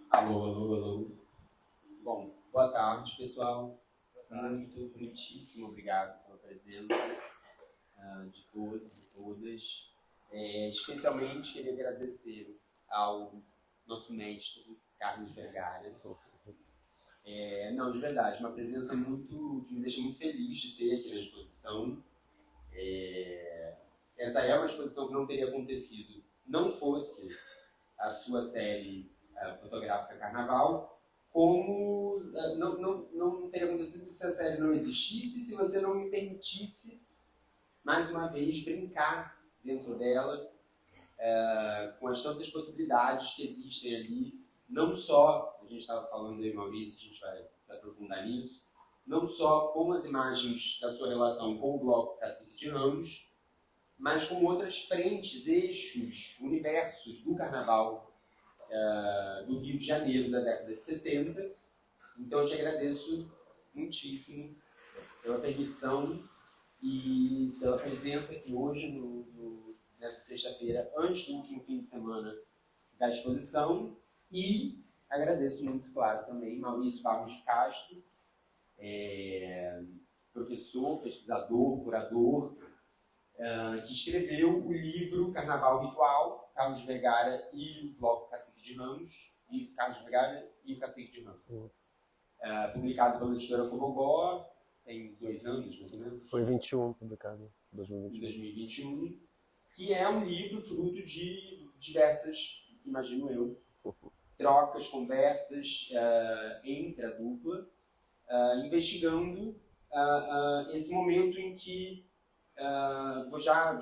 Alô, alô, alô. Bom, boa tarde, pessoal. Muitíssimo obrigado pela presença de todos e todas. Especialmente queria agradecer ao nosso mestre, Carlos Vergara. Não, de verdade, uma presença que me deixa muito feliz de ter aqui na exposição. Essa é uma exposição que não teria acontecido não fosse a sua série fotográfica Carnaval, como não teria acontecido se a série não existisse, se você não me permitisse, mais uma vez, brincar dentro dela, com as tantas possibilidades que existem ali, não só, a gente estava falando aí, Maurício, a gente vai se aprofundar nisso, não só com as imagens da sua relação com o bloco Cacique de Ramos, mas com outras frentes, eixos, universos do Carnaval do Rio de Janeiro da década de 70. Então eu te agradeço muitíssimo pela permissão e pela presença aqui hoje, nessa sexta-feira, antes do último fim de semana da exposição. E agradeço muito, claro, também Maurício Barros de Castro, professor, pesquisador, curador, que escreveu o livro Carnaval Ritual, Carlos Vergara e o bloco Cacique de Ramos, e Carlos Vergara e o Cacique de Ramos. Publicado pela editora Cobogó, tem 2 anos, mais ou menos. Foi 21 publicado, 2021. Em 2021, que é um livro fruto de diversas, imagino eu, trocas, conversas entre a dupla, investigando esse momento em que vou já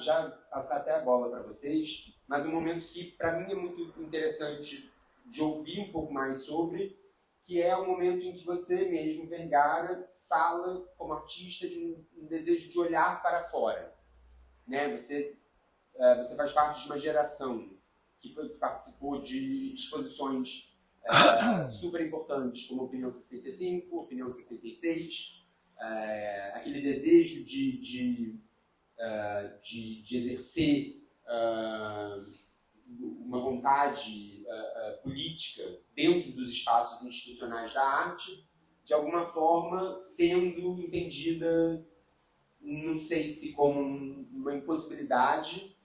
passar até a bola para vocês, mas um momento que para mim é muito interessante de ouvir um pouco mais sobre, que é o momento em que você mesmo, Vergara, fala como artista de um desejo de olhar para fora, né? Você faz parte de uma geração que participou de exposições super importantes, como Opinião 65, Opinião 66, aquele desejo de exercer uma vontade política dentro dos espaços institucionais da arte, de alguma forma sendo entendida, não sei se como uma impossibilidade,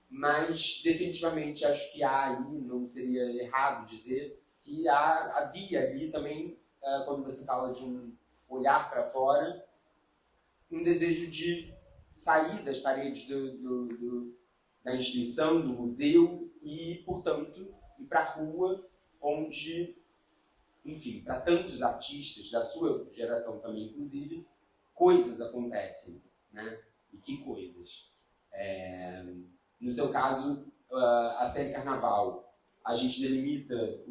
mas definitivamente acho que há aí, não seria errado dizer, que havia ali também, quando você fala de um olhar para fora, um desejo de sair das paredes da instituição, do museu e, portanto, ir para a rua, onde, enfim, para tantos artistas da sua geração também, inclusive, coisas acontecem, né? E que coisas? No seu caso, a série Carnaval, a gente delimita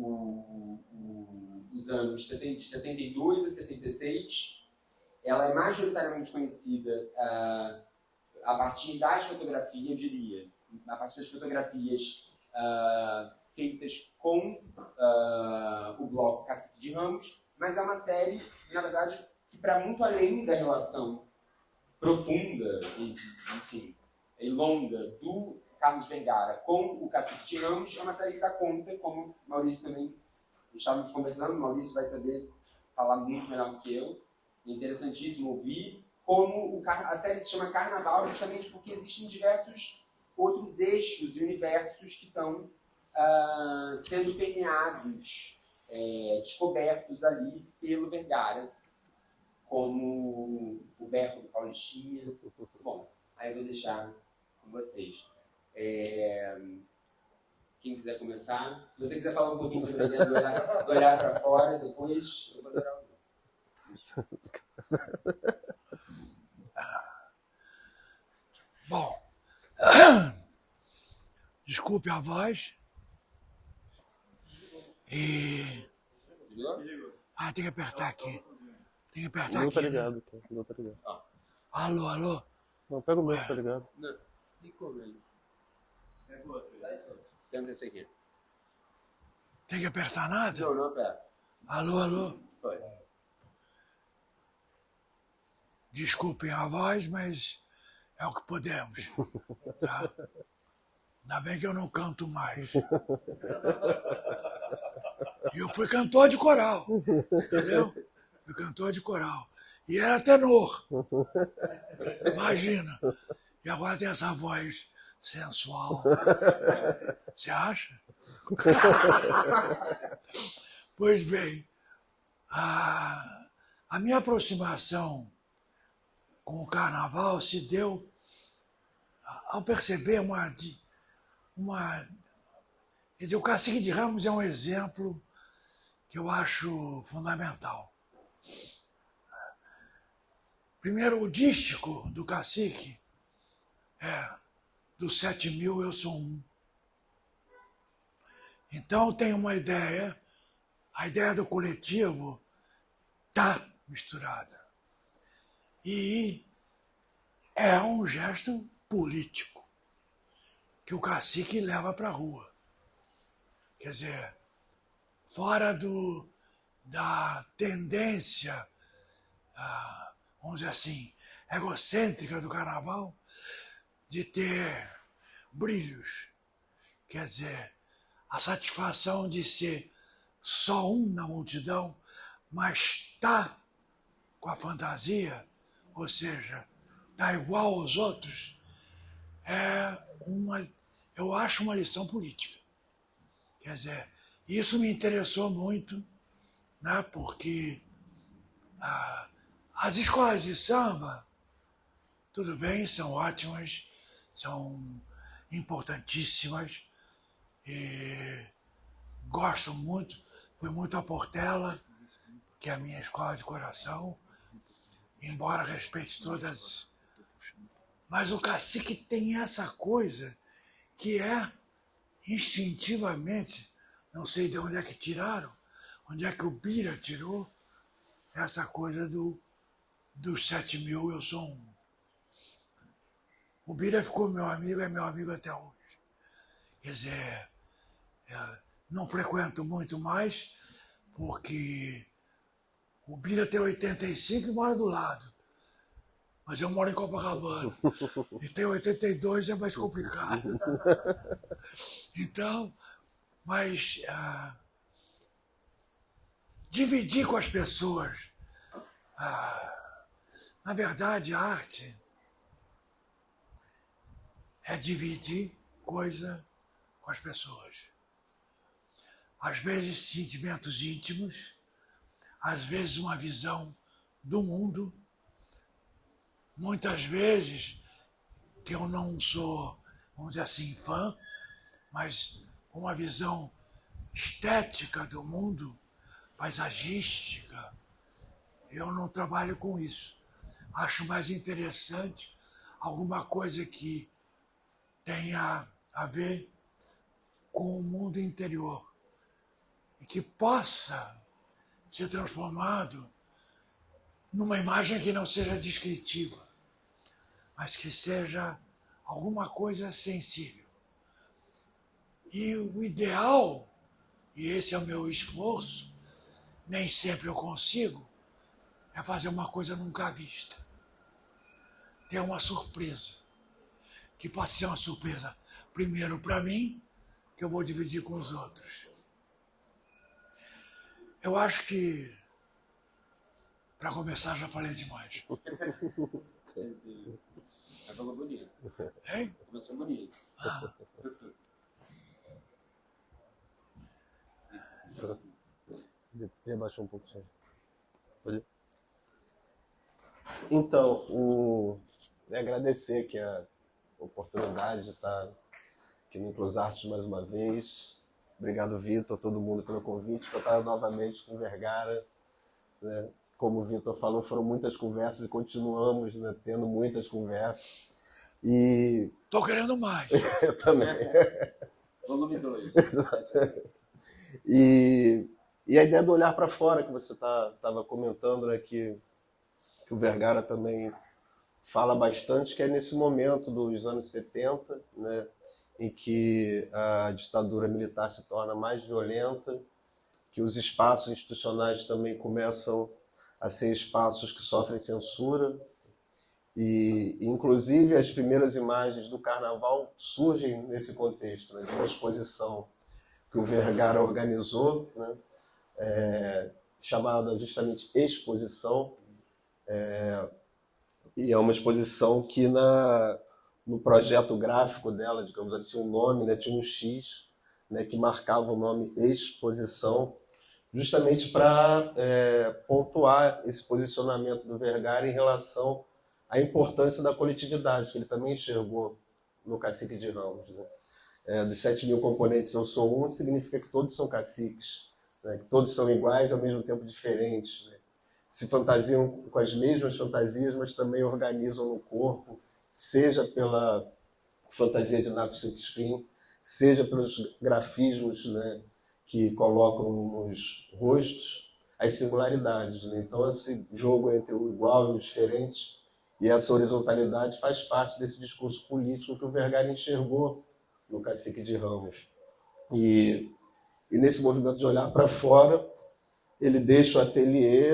os anos de 72 a 76. Ela é majoritariamente conhecida a partir das fotografias, eu diria, a partir das fotografias feitas com o bloco Cacique de Ramos, mas é uma série, na verdade, que para muito além da relação profunda e longa do Carlos Vergara com o Cacique de Ramos, é uma série que dá conta, como o Maurício também estávamos conversando, o Maurício vai saber falar muito melhor do que eu, é interessantíssimo ouvir, como a série se chama Carnaval justamente porque existem diversos outros eixos e universos que estão sendo permeados, descobertos ali pelo Vergara, como o Berto do Paulistinha. Bom, aí eu vou deixar com vocês. Quem quiser começar, se você quiser falar um pouquinho sobre a ideia do olhar para fora, depois eu vou adorar o Bom, desculpe a voz. Tem que apertar aqui. Tem que apertar Não aqui. tá ligado, né? Não tá ligado. Alô, alô. Não, pega o meu, tá ligado. Não, ficou mesmo. Pega o outro. Tenta esse aqui. Tem que apertar nada? Não aperta. Alô, alô. Foi. Desculpem a voz, mas é o que podemos. Tá? Ainda bem que eu não canto mais. E eu fui cantor de coral, entendeu? Fui cantor de coral. E era tenor. Imagina. E agora tem essa voz sensual. Você acha? Pois bem, a minha aproximação com o carnaval se deu ao perceber quer dizer, o Cacique de Ramos é um exemplo que eu acho fundamental. Primeiro, o dístico do Cacique é: dos 7.000 eu sou um. Então tem uma ideia, a ideia do coletivo está misturada. E é um gesto político que o Cacique leva para a rua. Quer dizer, fora da tendência, vamos dizer assim, egocêntrica do carnaval, de ter brilhos. Quer dizer, a satisfação de ser só um na multidão, mas está com a fantasia, ou seja, está igual aos outros, eu acho uma lição política. Quer dizer, isso me interessou muito, né, porque as escolas de samba, tudo bem, são ótimas, são importantíssimas, e gosto muito, fui muito a Portela, que é a minha escola de coração, embora respeite todas. Mas o Cacique tem essa coisa que é instintivamente, não sei de onde é que tiraram, onde é que o Bira tirou essa coisa dos 7.000 eu sou um. O Bira ficou meu amigo, é meu amigo até hoje. Quer dizer, não frequento muito mais, porque o Bira tem 85 e mora do lado. Mas eu moro em Copacabana. E tem 82, é mais complicado. Então, mas dividir com as pessoas. Na verdade, a arte é dividir coisa com as pessoas. Às vezes sentimentos íntimos, às vezes uma visão do mundo, muitas vezes que eu não sou, vamos dizer assim, fã, mas uma visão estética do mundo, paisagística. Eu não trabalho com isso. Acho mais interessante alguma coisa que tenha a ver com o mundo interior e que possa ser transformado numa imagem que não seja descritiva, mas que seja alguma coisa sensível. E o ideal, e esse é o meu esforço, nem sempre eu consigo, é fazer uma coisa nunca vista. Ter uma surpresa, que pode ser uma surpresa primeiro para mim, que eu vou dividir com os outros. Eu acho que, para começar, já falei demais. Mas falou bonito. Hein? Começou bonito. Queria baixar um pouco só. Pode? Então, agradecer aqui a oportunidade de estar aqui no Inclusartes mais uma vez. Obrigado, Vitor, todo mundo pelo convite, para estar novamente com o Vergara. Né? Como o Vitor falou, foram muitas conversas e continuamos, né, tendo muitas conversas. E Estou querendo mais. eu também. Volume 2. E a ideia do olhar para fora, que você estava comentando, né, que o Vergara também fala bastante, que é nesse momento dos anos 70, né, em que a ditadura militar se torna mais violenta, que os espaços institucionais também começam a ser espaços que sofrem censura, e inclusive as primeiras imagens do carnaval surgem nesse contexto, né, de uma exposição que o Vergara organizou, né, chamada justamente Exposição, e é uma exposição que no projeto gráfico dela, digamos assim, o nome, né, tinha um X, né, que marcava o nome Exposição, justamente para pontuar esse posicionamento do Vergara em relação à importância da coletividade, que ele também enxergou no Cacique de Ramos. Né? Dos 7.000 componentes eu sou um, significa que todos são caciques, né? Que todos são iguais, ao mesmo tempo diferentes, né? Se fantasiam com as mesmas fantasias, mas também organizam no corpo, seja pela fantasia de Napster Screen, seja pelos grafismos, né, que colocam nos rostos as singularidades. Né? Então, esse jogo entre o igual e o diferente e essa horizontalidade faz parte desse discurso político que o Vergara enxergou no Cacique de Ramos. E nesse movimento de olhar para fora, ele deixa o ateliê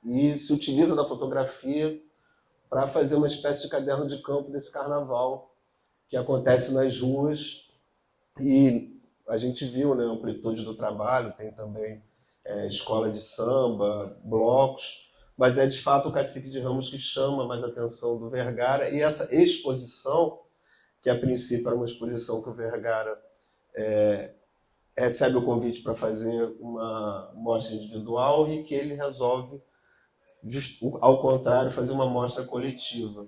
e se utiliza da fotografia para fazer uma espécie de caderno de campo desse carnaval que acontece nas ruas. E a gente viu, né, a amplitude do trabalho, tem também escola de samba, blocos, mas é de fato o Cacique de Ramos que chama mais a atenção do Vergara. E essa exposição, que a princípio era uma exposição que o Vergara recebe o convite para fazer uma mostra individual e que ele resolve, ao contrário, fazer uma mostra coletiva.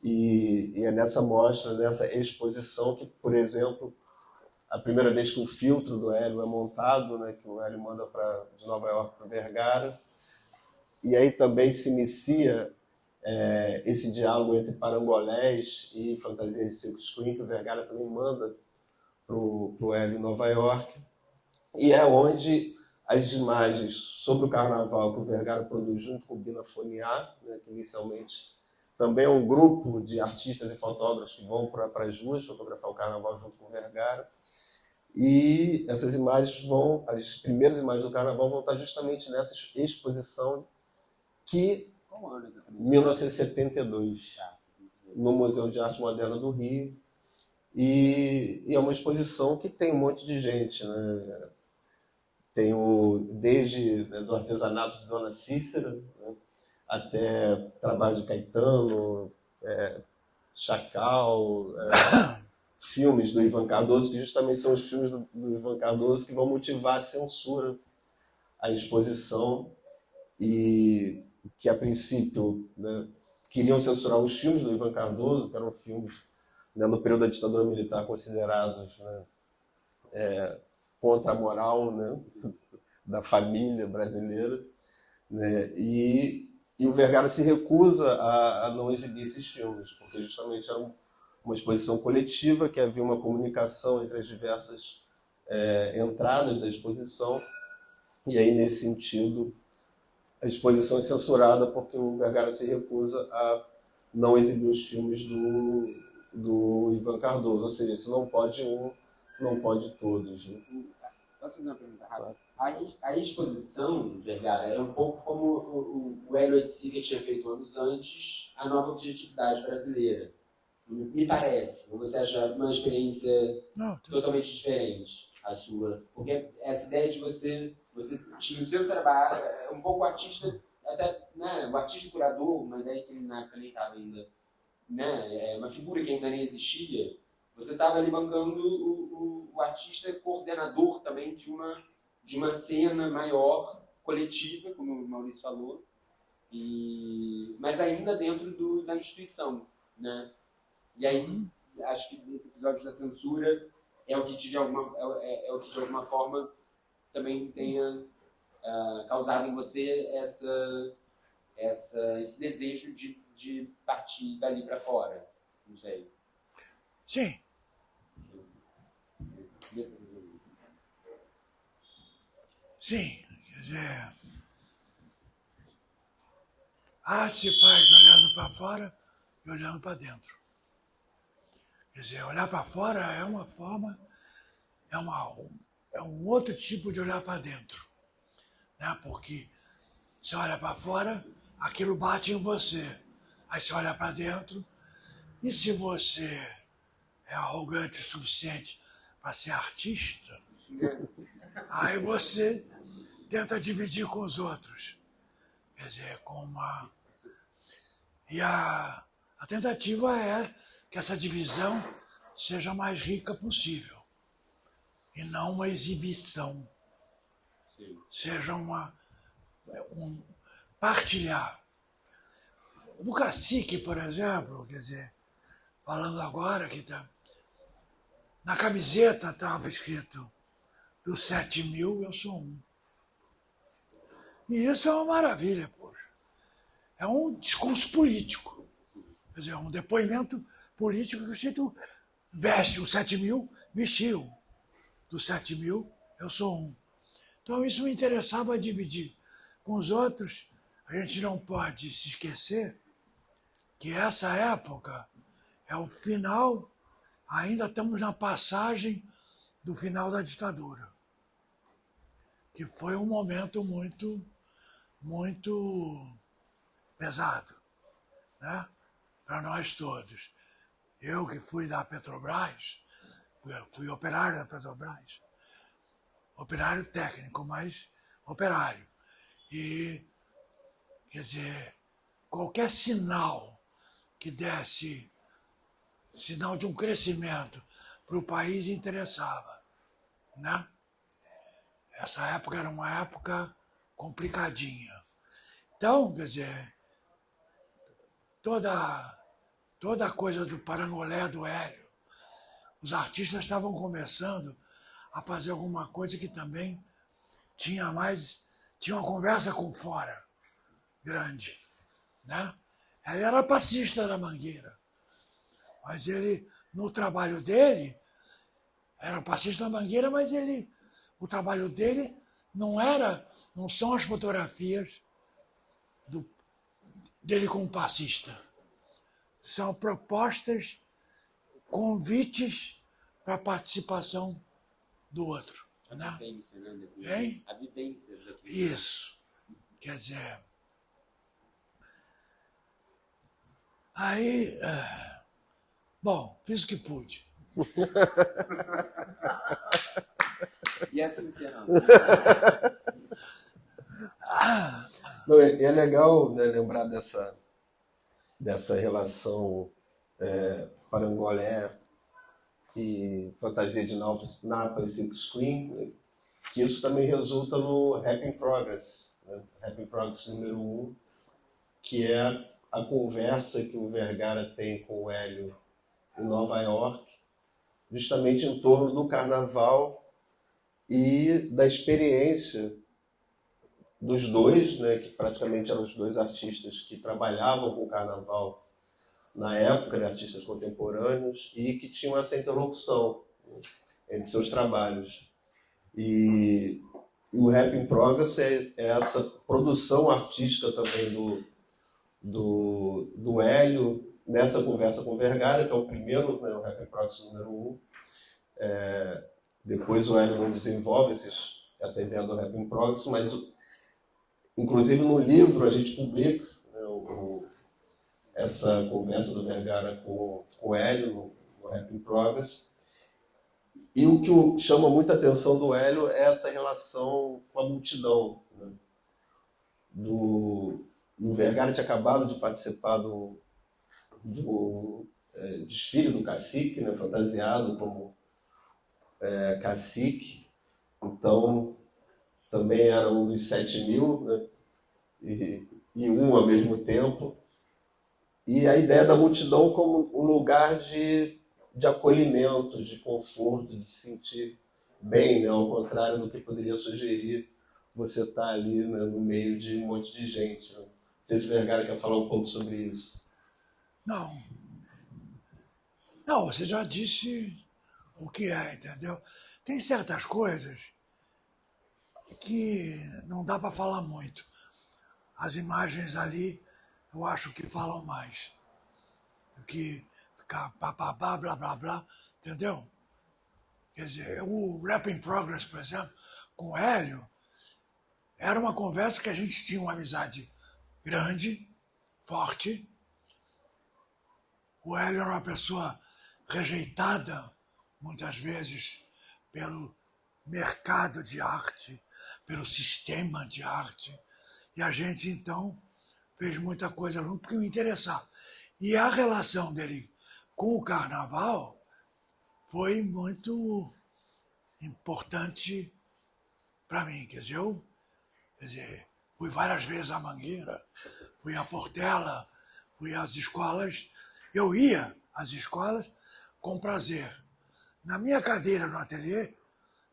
E é nessa mostra, nessa exposição, que, por exemplo, a primeira vez que o filtro do Hélio é montado, né, que o Hélio manda de Nova York para o Vergara, e aí também se inicia esse diálogo entre parangolés e fantasia de silk screen, que o Vergara também manda para o Hélio em Nova York, e é onde as imagens sobre o carnaval que o Vergara produz junto com o Bina Foniá, né, que inicialmente também é um grupo de artistas e fotógrafos que vão para as ruas fotografar o carnaval junto com o Vergara, e essas imagens as primeiras imagens do carnaval vão estar justamente nessa exposição que, em 1972, no Museu de Arte Moderna do Rio. E é uma exposição que tem um monte de gente, né? Tem desde do artesanato de Dona Cícera, né, até trabalho de Caetano, Chacal, filmes do Ivan Cardoso, que justamente são os filmes do Ivan Cardoso que vão motivar a censura à exposição, e que a princípio, né, queriam censurar os filmes do Ivan Cardoso, que eram filmes, né, no período da ditadura militar considerados, né, contra a moral, né, da família brasileira, né, e o Vergara se recusa a não exibir esses filmes, porque justamente era uma exposição coletiva, que havia uma comunicação entre as diversas entradas da exposição, e aí, nesse sentido, a exposição é censurada porque o Vergara se recusa a não exibir os filmes do Ivan Cardoso, ou seja, se não pode um, se não pode todos. Né? Posso fazer uma pergunta rápida? A exposição do Vergara é um pouco como o Hélio Oiticiga tinha feito anos antes, a nova objetividade brasileira. Me parece. Ou você acha uma experiência totalmente diferente a sua? Porque essa ideia de você tinha o seu trabalho, um pouco o artista, até, né, o artista curador, uma ideia que na época nem estava ainda, né, uma figura que ainda nem existia. Você estava ali bancando o artista coordenador também de uma cena maior, coletiva, como o Maurício falou, mas ainda dentro da instituição, né? E aí, acho que esse episódio da censura é o que de alguma forma também tenha causado em você esse desejo de partir dali para fora. Não sei. Sim. Sim, quer dizer, a arte se faz olhando para fora e olhando para dentro. Quer dizer, olhar para fora é uma forma, é um outro tipo de olhar para dentro, né? Porque você olha para fora, aquilo bate em você. Aí você olha para dentro, e se você é arrogante o suficiente para ser artista, Aí você tenta dividir com os outros. Quer dizer, com uma... E a tentativa é que essa divisão seja a mais rica possível. E não uma exibição. Sim. Seja um partilhar. No Cacique, por exemplo, quer dizer, falando agora que tá, na camiseta estava escrito dos 7.000 eu sou um. E isso é uma maravilha, poxa. É um discurso político. Quer dizer, um depoimento político que o sujeito veste, os 7.000 vestiu. Dos 7.000 eu sou um. Então isso me interessava dividir. Com os outros, a gente não pode se esquecer que essa época é o final, ainda estamos na passagem do final da ditadura, que foi um momento muito, muito pesado, né? Para nós todos. Eu que fui da Petrobras, fui operário da Petrobras, operário técnico, mas operário. E, quer dizer, qualquer sinal que desse sinal de um crescimento para o país interessava, né? Essa época era uma época complicadinha. Então, quer dizer, toda a coisa do parangolé do Hélio, os artistas estavam começando a fazer alguma coisa que também tinha uma conversa com fora grande, né? Ele era passista da Mangueira, mas ele, no trabalho dele, era passista da Mangueira, mas o trabalho dele não são as fotografias dele como passista. São propostas, convites para a participação do outro. A vivência, né? Hein? A vivência daquilo. Isso. Quer dizer... Aí, bom, fiz o que pude. E assim encerrando. Não, é legal, né, lembrar dessa relação parangolé e fantasia de Napa e Silk Screen, né, que isso também resulta no Rap in Progress, né? Rap in Progress número 1, que é a conversa que o Vergara tem com o Hélio em Nova York, justamente em torno do carnaval e da experiência dos dois, né, que praticamente eram os dois artistas que trabalhavam com o carnaval na época, né, artistas contemporâneos, e que tinham essa interlocução, né, entre seus trabalhos. E o Rap in Progress é essa produção artística também do Hélio, nessa conversa com o Vergara, que é o primeiro, né, o Rap in Progress número 1. Depois o Hélio não desenvolve essa ideia do Rap in Progress, mas inclusive no livro a gente publica, né, essa conversa do Vergara com o Hélio no Rap in Progress. E o que chama muita atenção do Hélio é essa relação com a multidão, né? O Vergara tinha acabado de participar do desfile do Cacique, né, fantasiado como cacique, então também era um dos 7.000, né, e um ao mesmo tempo. E a ideia da multidão como um lugar de acolhimento, de conforto, de se sentir bem, né, ao contrário do que poderia sugerir você estar ali, né, no meio de um monte de gente. Né? Não sei se o Vergara quer falar um pouco sobre isso. Não, você já disse o que é, entendeu? Tem certas coisas que não dá para falar muito. As imagens ali, eu acho que falam mais do que ficar papabá, blá, blá, blá, entendeu? Quer dizer, o Rap in Progress, por exemplo, com o Hélio, era uma conversa que a gente tinha uma amizade grande, forte. O Hélio era uma pessoa rejeitada, muitas vezes, pelo mercado de arte, pelo sistema de arte. E a gente, então, fez muita coisa junto porque me interessava. E a relação dele com o carnaval foi muito importante para mim. Quer dizer, fui várias vezes à Mangueira, fui à Portela, fui às escolas. Eu ia às escolas com prazer. Na minha cadeira no ateliê,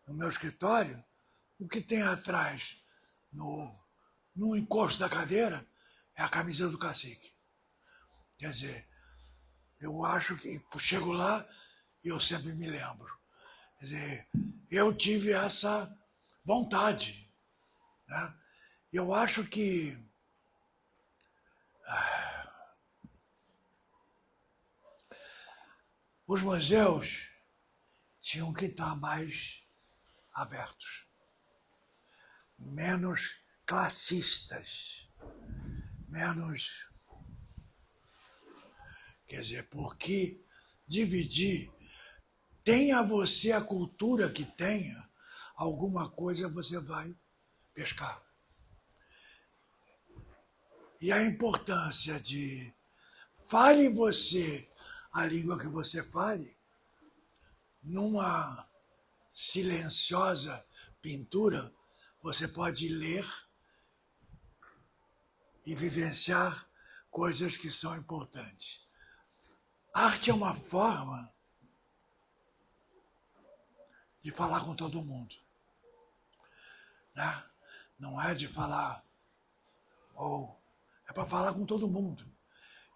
no meu escritório, o que tem atrás, no encosto da cadeira, é a camisa do cacique. Quer dizer, eu acho que chego lá e eu sempre me lembro. Quer dizer, eu tive essa vontade, né? Eu acho que os museus tinham que estar mais abertos, menos classistas, menos... Quer dizer, porque dividir, tenha você a cultura que tenha, alguma coisa você vai pescar. E a importância de fale você a língua que você fale, numa silenciosa pintura, você pode ler e vivenciar coisas que são importantes. Arte é uma forma de falar com todo mundo, né? Não é de falar, é para falar com todo mundo.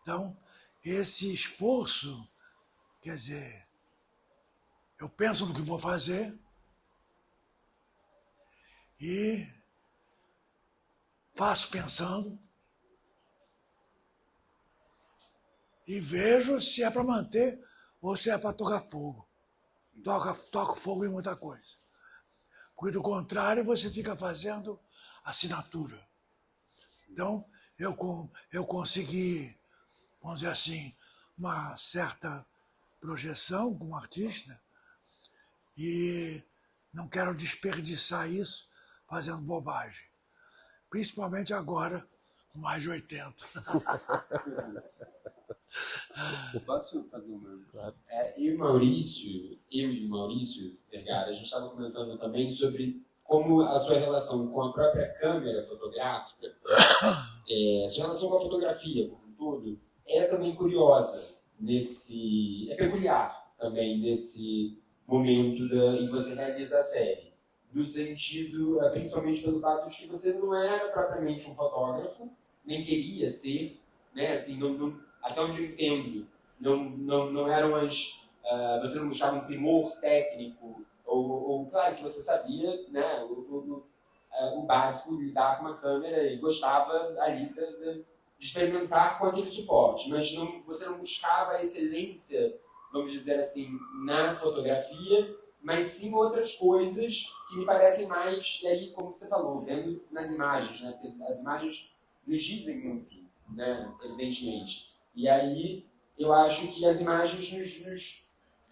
Então, esse esforço, quer dizer, eu penso no que vou fazer e faço pensando e vejo se é para manter ou se é para tocar fogo. Toco fogo em muita coisa. Porque do contrário, você fica fazendo assinatura. Então, eu consegui, vamos dizer assim, uma certa projeção como artista e não quero desperdiçar isso fazendo bobagem. Principalmente agora, com mais de 80. Posso fazer uma? Claro. Eu e o Maurício Vergara, a gente estava comentando também sobre como a sua relação com a própria câmera fotográfica, a sua relação com a fotografia como um todo, é também curiosa, é peculiar também nesse momento em que você realiza a série. No sentido, principalmente pelo fato de que você não era propriamente um fotógrafo, nem queria ser, né? Assim, até onde eu entendo, não eram você não buscava um primor técnico, ou claro que você sabia, né, o básico de lidar com uma câmera e gostava ali de experimentar com aquele suporte, mas você não buscava a excelência, vamos dizer assim, na fotografia, mas sim outras coisas que me parecem mais, e aí, como você falou, vendo nas imagens, né, porque as imagens nos dizem muito, né, evidentemente. E aí, eu acho que as imagens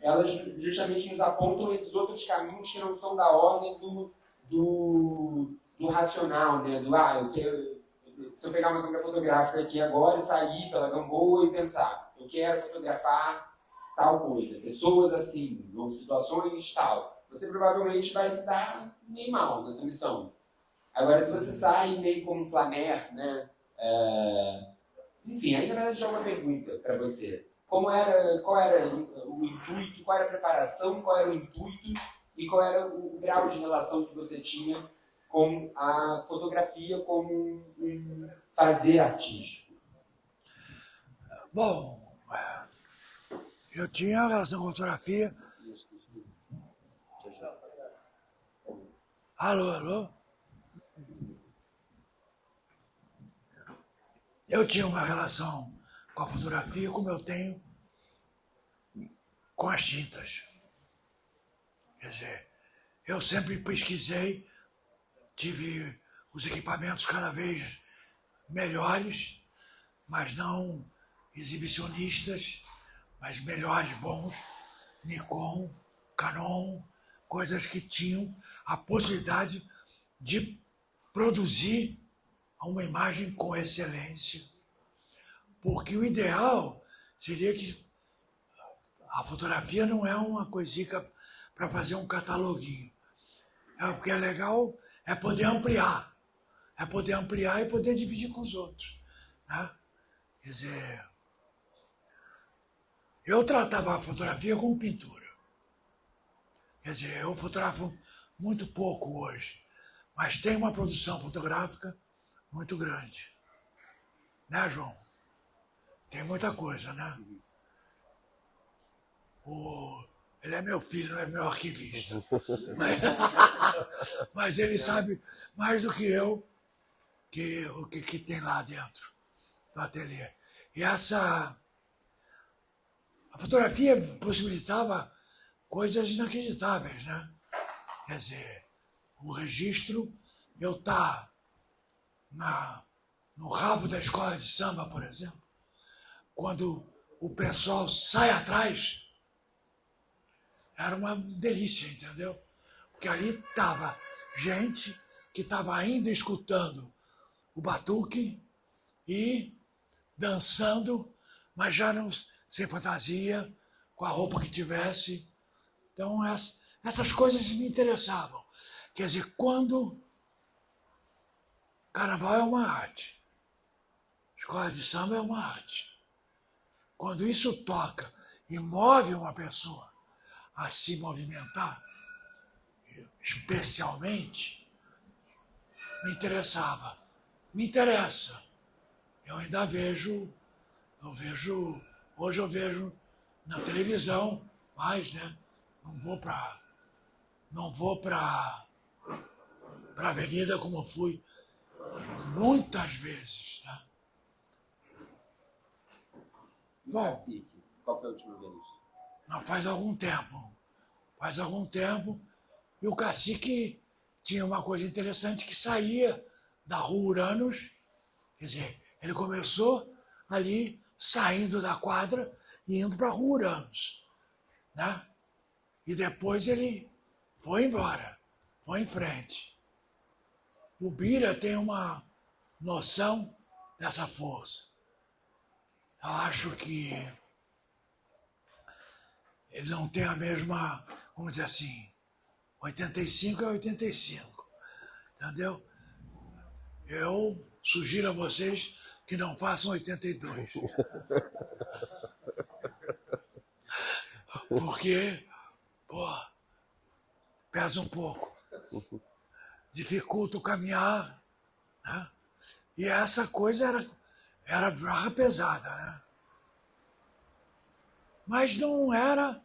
elas justamente nos apontam esses outros caminhos que não são da ordem do racional, né? Se eu pegar uma câmera fotográfica aqui agora e sair pela Gamboa e pensar, eu quero fotografar tal coisa, pessoas assim, ou situações tal, você provavelmente vai se dar meio mal nessa missão. Agora, se você sai meio como um flaner, né? Enfim, aí na verdade já é uma pergunta para você. Qual era o intuito, qual era a preparação, qual era o intuito e qual era o grau de relação que você tinha com a fotografia como um fazer artístico? Bom, eu tinha relação com a fotografia. Alô? Eu tinha uma relação com a fotografia como eu tenho com as tintas. Quer dizer, eu sempre pesquisei, tive os equipamentos cada vez melhores, mas não exibicionistas, mas melhores, bons, Nikon, Canon, coisas que tinham a possibilidade de produzir uma imagem com excelência. Porque o ideal seria que a fotografia não é uma coisinha para fazer um cataloguinho. O que é legal é poder ampliar. É poder ampliar e poder dividir com os outros. Né? Quer dizer, eu tratava a fotografia como pintura. Quer dizer, eu fotografo muito pouco hoje, mas tem uma produção fotográfica muito grande. Né, João? Tem muita coisa, né? Ele é meu filho, não é meu arquivista. Mas ele sabe mais do que eu o que tem lá dentro do ateliê. E a fotografia possibilitava coisas inacreditáveis, né? Quer dizer, o registro, eu estar no rabo da escola de samba, por exemplo, quando o pessoal sai atrás, era uma delícia, entendeu? Porque ali estava gente que estava ainda escutando o batuque e dançando, mas já não, sem fantasia, com a roupa que tivesse. Então, essas coisas me interessavam. Quer dizer, quando carnaval é uma arte, escola de samba é uma arte. Quando isso toca e move uma pessoa a se movimentar, especialmente, me interessava. Me interessa. Eu ainda vejo, hoje eu vejo na televisão, mas, né, não vou para a avenida como eu fui muitas vezes, né? Bom, qual foi a última vez? Não, faz algum tempo, e o Cacique tinha uma coisa interessante que saía da Rua Uranus, quer dizer, ele começou ali, saindo da quadra e indo para a Rua Uranus, né? E depois ele foi embora, foi em frente. O Bira tem uma noção dessa força. Eu acho que ele não tem a mesma, vamos dizer assim, 85 é 85, entendeu? Eu sugiro a vocês que não façam 82. Porque, pô, pesa um pouco. Dificulta o caminhar, né? E essa coisa era barra pesada, né? Mas não era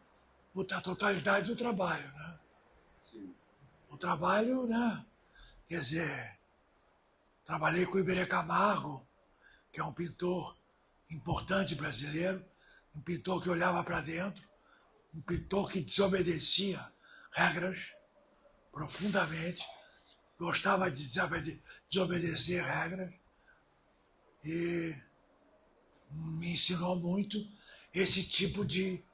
a totalidade do trabalho, né? Sim. O trabalho, né? Quer dizer, trabalhei com o Iberê Camargo, que é um pintor importante brasileiro, um pintor que olhava para dentro, um pintor que desobedecia regras profundamente, gostava de desobedecer regras e me ensinou muito esse tipo de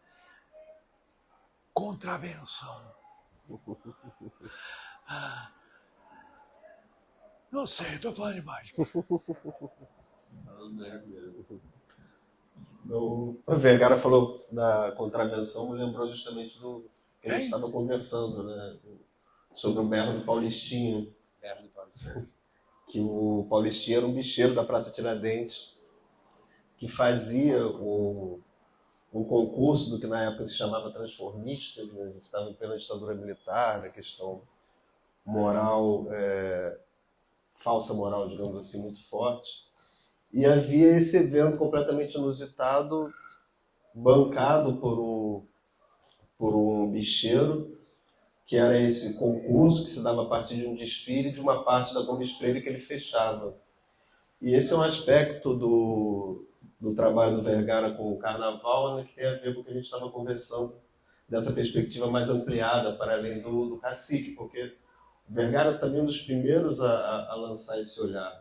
contravenção. Não sei, estou falando demais. O Vergara falou da contravenção, me lembrou justamente do que a gente estava conversando, né? Sobre o berro do Paulistinha. Que o Paulistinha era um bicheiro da Praça Tiradentes, que fazia um concurso do que na época se chamava transformista, né? A gente estava em plena ditadura militar, a questão moral, falsa moral, digamos assim, muito forte. E havia esse evento completamente inusitado, bancado por um bicheiro, que era esse concurso que se dava a partir de um desfile de uma parte da Gomes Freire que ele fechava. E esse é um aspecto do trabalho do Vergara com o carnaval, né, que tem a ver com o que a gente estava conversando, dessa perspectiva mais ampliada, para além do Cacique, porque o Vergara também é um dos primeiros a lançar esse olhar,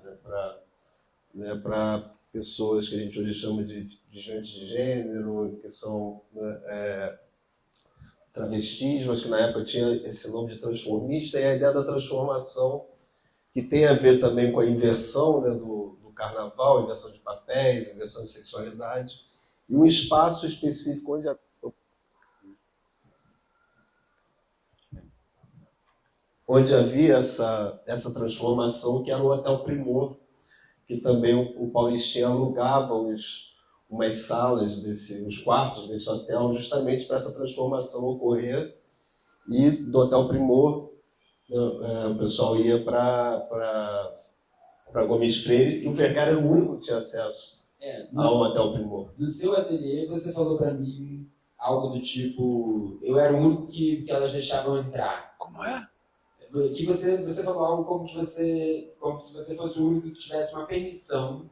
né, para pessoas que a gente hoje chama de gente de gênero, que são, né, travestismo, acho que na época tinha esse nome de transformista, e a ideia da transformação, que tem a ver também com a inversão, né, do carnaval, inversão de papéis, inversão de sexualidade, e um espaço específico onde havia essa transformação, que era o Hotel Primor, que também o Paulistinha alugava umas salas, os quartos desse hotel, justamente para essa transformação ocorrer. E do Hotel Primor, o pessoal ia para Gomes Freire, e o Vergara era o único que tinha acesso ao Hotel Primor. No seu ateliê, você falou para mim algo do tipo: eu era o único que elas deixavam entrar. Como é? Que você falou algo como se você fosse o único que tivesse uma permissão,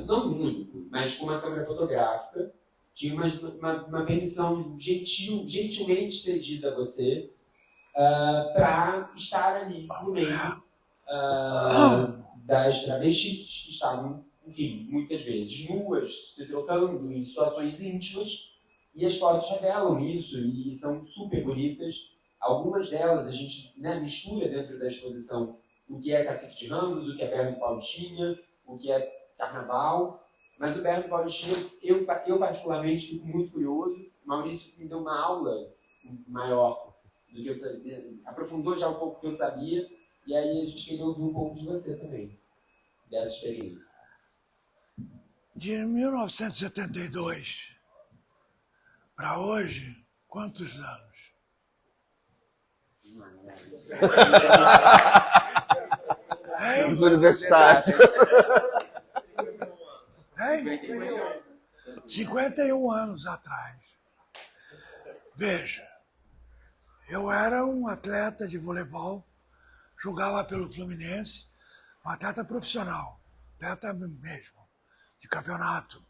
não o único, mas com uma câmera fotográfica, tinha uma permissão gentilmente cedida a você para estar ali no meio das travestis que estavam, enfim, muitas vezes nuas, se trocando em situações íntimas, e as fotos revelam isso e são super bonitas. Algumas delas a gente, né, mistura dentro da exposição o que é Cacique de Ramos, o que é Berno Paulistinha, o que é Carnaval. Mas o Berno Paulistinha, eu particularmente fico muito curioso. O Maurício me deu uma aula maior do que eu sabia, aprofundou já um pouco o que eu sabia, e aí a gente queria ouvir um pouco de você também, dessa experiência. De 1972 para hoje, quantos anos? Os universitários. 51 anos atrás. Veja, eu era um atleta de voleibol, jogava pelo Fluminense, um atleta profissional, atleta mesmo, de campeonato.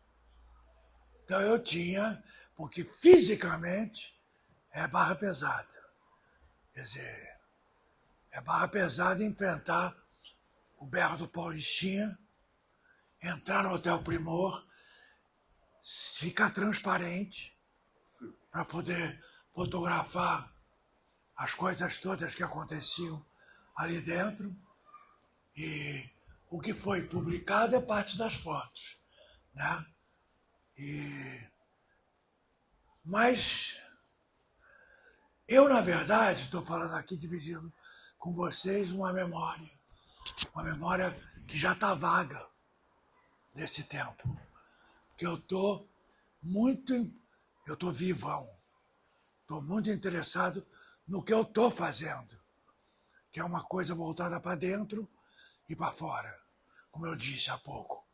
Então eu tinha, porque fisicamente é barra pesada. Quer dizer, é barra pesada enfrentar o berro do Paulistinha, entrar no Hotel Primor, ficar transparente para poder fotografar as coisas todas que aconteciam ali dentro. E o que foi publicado é parte das fotos, né? Mas eu, na verdade, estou falando aqui, dividindo com vocês uma memória que já está vaga desse tempo. Que eu estou vivão, estou muito interessado no que eu estou fazendo, que é uma coisa voltada para dentro e para fora, como eu disse há pouco.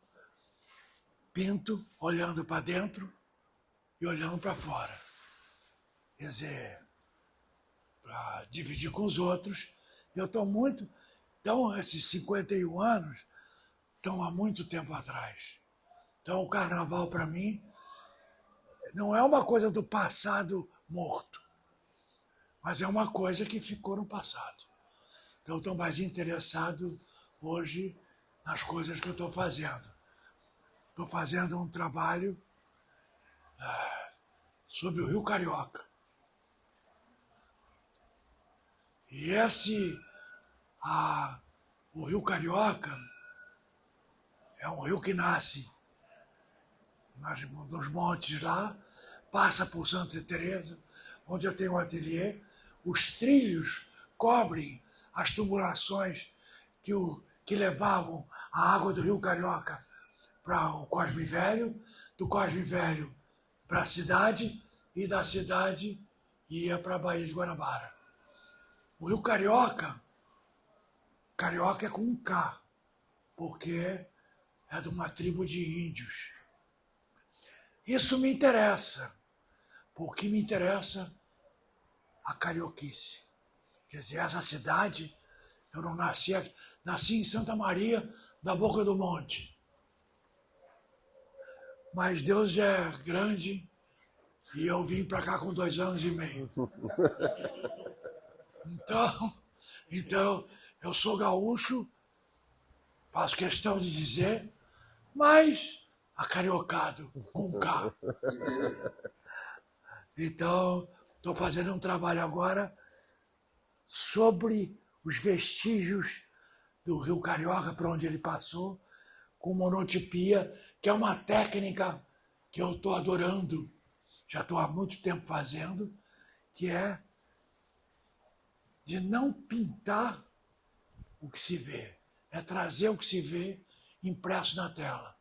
Pinto olhando para dentro e olhando para fora. Quer dizer, para dividir com os outros. Eu estou muito... Então, esses 51 anos estão há muito tempo atrás. Então, o carnaval, para mim, não é uma coisa do passado morto, mas é uma coisa que ficou no passado. Então, eu estou mais interessado hoje nas coisas que eu estou fazendo. Estou fazendo um trabalho sobre o Rio Carioca. E o Rio Carioca é um rio que nasce nos montes lá, passa por Santa Teresa, onde eu tenho um ateliê. Os trilhos cobrem as tubulações que levavam a água do Rio Carioca para o Cosme Velho, do Cosme Velho para a cidade, e da cidade ia para a Baía de Guanabara. O Rio Carioca é com um K, porque é de uma tribo de índios. Isso me interessa, porque me interessa a carioquice. Quer dizer, essa cidade, eu não nasci em Santa Maria, da Boca do Monte. Mas Deus já é grande e eu vim para cá com 2 anos e meio. Então, eu sou gaúcho, faço questão de dizer, mas acariocado, com K. Então, estou fazendo um trabalho agora sobre os vestígios do Rio Carioca, por onde ele passou, com monotipia, que é uma técnica que eu estou adorando, já estou há muito tempo fazendo, que é de não pintar o que se vê, é trazer o que se vê impresso na tela.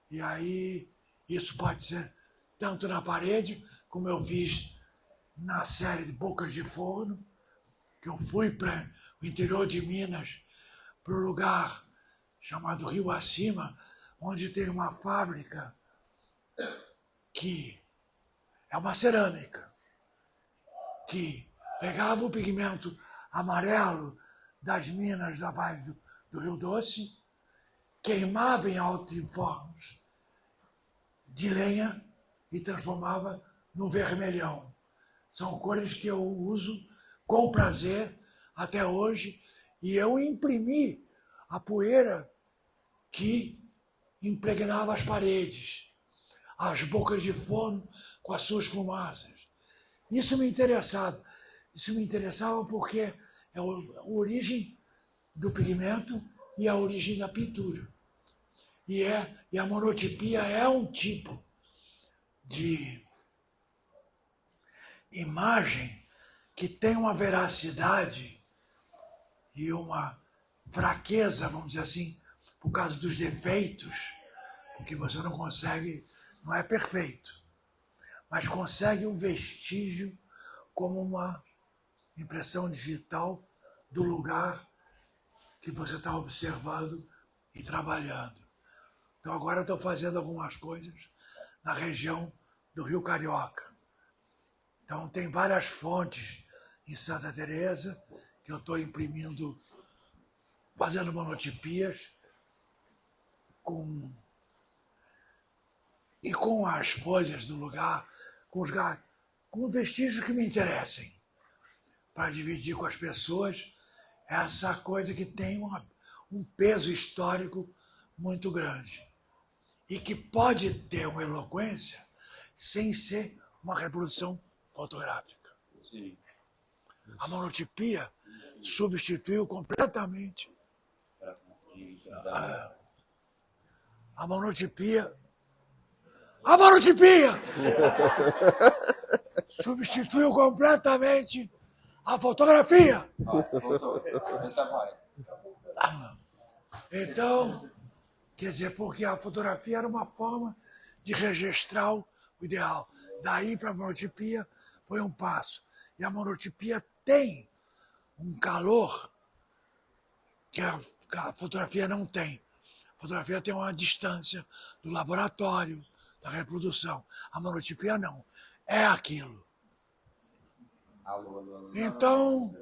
E aí, isso pode ser tanto na parede, como eu fiz na série de Bocas de Forno, que eu fui para o interior de Minas, para um lugar chamado Rio Acima, onde tem uma fábrica que é uma cerâmica, que pegava o pigmento amarelo das minas da Vale do Rio Doce, queimava em altifornos de lenha e transformava no vermelhão. São cores que eu uso com prazer até hoje, e eu imprimi a poeira que impregnava as paredes, as bocas de forno com as suas fumaças. Isso me interessava. Isso me interessava porque é a origem do pigmento e a origem da pintura. E a monotipia é um tipo de imagem que tem uma veracidade e uma fraqueza, vamos dizer assim, por causa dos defeitos, porque você não consegue, não é perfeito, mas consegue um vestígio como uma impressão digital do lugar que você está observando e trabalhando. Então agora eu estou fazendo algumas coisas na região do Rio Carioca. Então tem várias fontes em Santa Teresa que eu estou imprimindo, fazendo monotipias com as folhas do lugar, com vestígios que me interessem, para dividir com as pessoas essa coisa que tem um peso histórico muito grande e que pode ter uma eloquência sem ser uma reprodução fotográfica. Sim. A monotipia substituiu completamente a monotipia. A monotipia substituiu completamente a fotografia. Voltou. Essa vai. Então, quer dizer, porque a fotografia era uma forma de registrar o ideal. Daí para a monotipia foi um passo. E a monotipia tem um calor que a fotografia não tem. A fotografia tem uma distância do laboratório, da reprodução. A monotipia não. É aquilo. Alô. Então,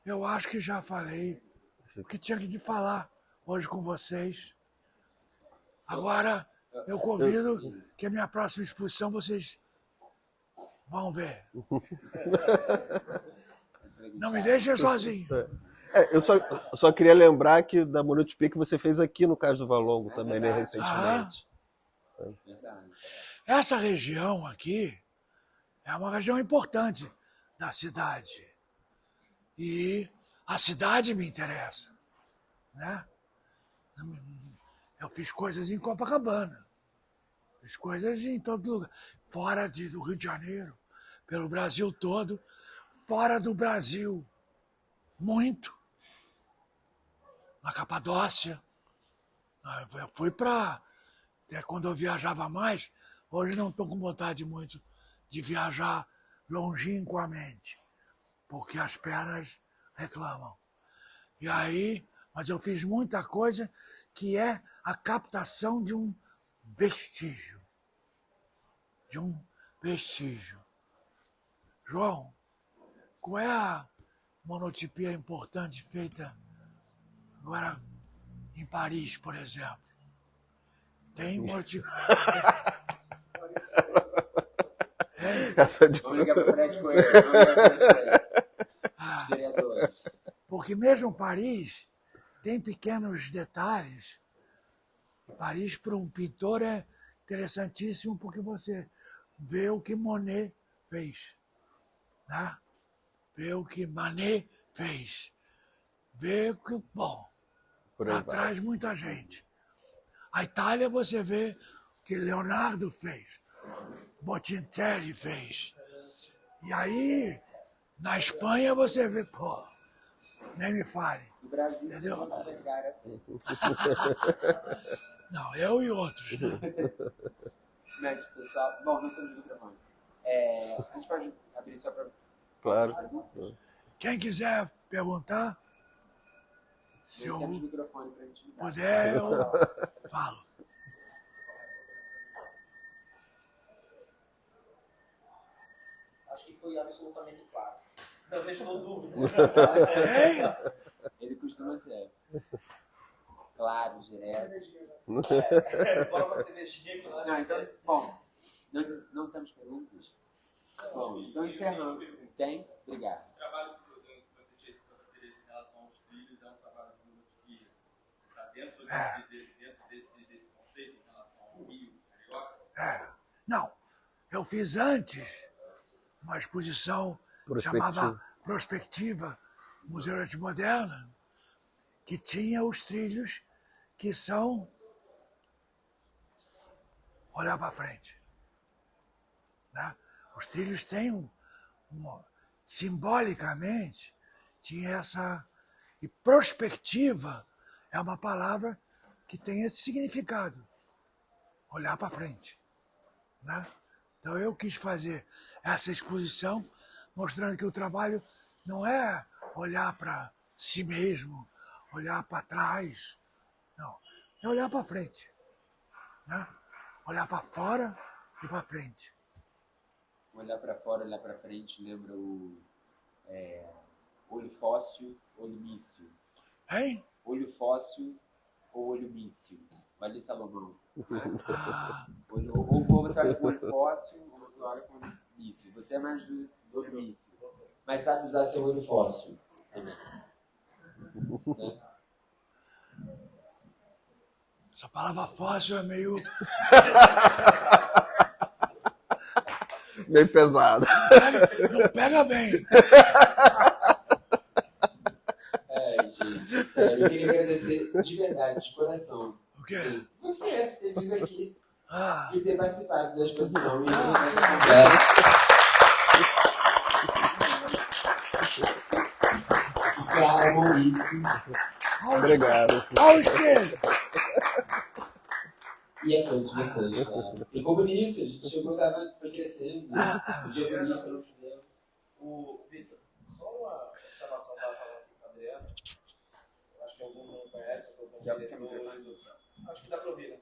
eu acho que já falei o que tinha que falar hoje com vocês. Agora, eu convido que a minha próxima exposição vocês vão ver. Não me deixem sozinho. Eu só queria lembrar que da monotipia que você fez aqui no Cais do Valongo também, né, recentemente. Verdade. Essa região aqui é uma região importante da cidade. E a cidade me interessa, né? Eu fiz coisas em Copacabana, fiz coisas em todo lugar, fora do Rio de Janeiro, pelo Brasil todo, fora do Brasil, muito. Na Capadócia, eu fui para... Quando eu viajava mais, hoje não estou com vontade muito de viajar longínquamente, porque as pernas reclamam. E aí, mas eu fiz muita coisa que é a captação de um vestígio. De um vestígio. João, qual é a monotipia importante feita agora em Paris, por exemplo? Tem monotipia. Vamos ligar para o Fred Coelho. Os vereadores. Porque mesmo Paris tem pequenos detalhes. Paris, para um pintor, é interessantíssimo porque você vê o que Monet fez. Né? Vê o que Manet fez. Vê o que... Bom, Por aí vai. atrás muita gente. A Itália você vê o que Leonardo fez, Botticelli fez. E aí, na Espanha você vê, pô, nem me fale. No Brasil, Entendeu? você não Vergara. Não, eu e outros. Né? Mas, pessoal, bom, não temos microfone. A gente pode abrir só para... Claro. Quem quiser perguntar, se Não temos eu microfone para intimidade. puder, eu falo. Acho que foi absolutamente claro. Não restou dúvida. Hein? Ele costuma ser claro, direto. Bora uma cervejinha que lá. Não, então, bom, não temos perguntas? Bom, então encerrando. Tem? Obrigado. O trabalho que você fez em Santa Teresa em relação aos trilhos é um trabalho que está dentro desse conceito em relação ao Rio, Carioca? Não, eu fiz antes uma exposição chamada Prospectiva, Museu de Arte Moderna, que tinha os trilhos que são olhar para frente. Né? Os trilhos têm simbolicamente, tinha essa... E prospectiva é uma palavra que tem esse significado, olhar para frente. Né? Então eu quis fazer essa exposição mostrando que o trabalho não é olhar para si mesmo, olhar para trás, não, é olhar para frente. Né? Olhar para fora e para frente. Olhar para fora, olhar para frente, lembra o olho fóssil, olho míssil. Hein? Olho fóssil ou olho míssil? Olha Salomão. Ou você olha com olho fóssil ou você olha com olho míssil. Você é mais do olho míssil. Mas sabe usar seu olho fóssil também. Né? Essa palavra fóssil é meio Meio pesado. não pega bem. Gente, sério, eu queria agradecer de verdade, de coração. O quê? Você ter vindo aqui Ah, e ter participado da exposição. E essa conversa. Cara, Maurício. Obrigado. olha o espelho. E a todos vocês, cara. Ficou bonito, a gente chegou, foi crescendo. O dia bonito, não choveu. O Vitor, só uma observação que eu estava falando aqui com o Adriano. Acho que alguns não conhecem, eu estou com ele. Acho que dá para ouvir, né?